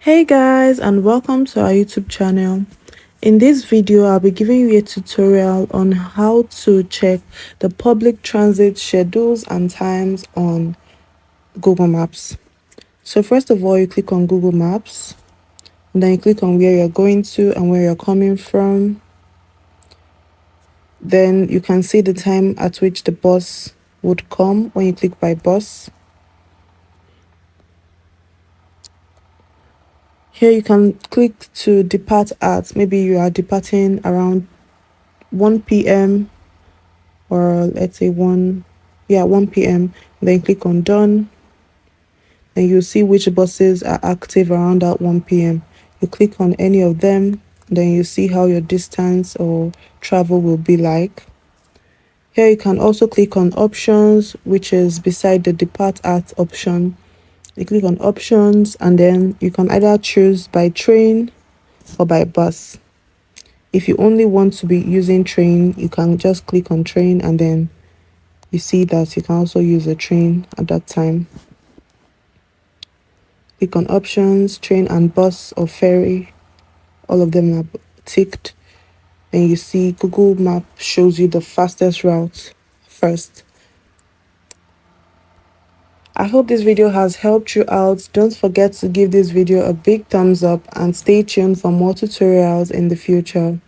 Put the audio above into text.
Hey guys, and welcome to our YouTube channel. In this video I'll be giving you a tutorial on how to check the public transit schedules and times on Google Maps. So first of all, you click on Google Maps, and then you click on where you're going to and where you're coming from. Then you can see the time at which the bus would come when you click by bus. Here you can click to depart at, maybe you are departing around 1 p.m. or let's say 1 p.m. Then click on done. Then you'll see which buses are active around that 1 p.m. You click on any of them, then you see how your distance or travel will be like. Here you can also click on options, which is beside the depart at option. You click on options, and then you can either choose by train or by bus. If you only want to be using train, you can just click on train, and then you see that you can also use a train at that time. Click on options, train and bus or ferry. All of them are ticked. And you see Google Map shows you the fastest route first. I hope this video has helped you out. Don't forget to give this video a big thumbs up and stay tuned for more tutorials in the future.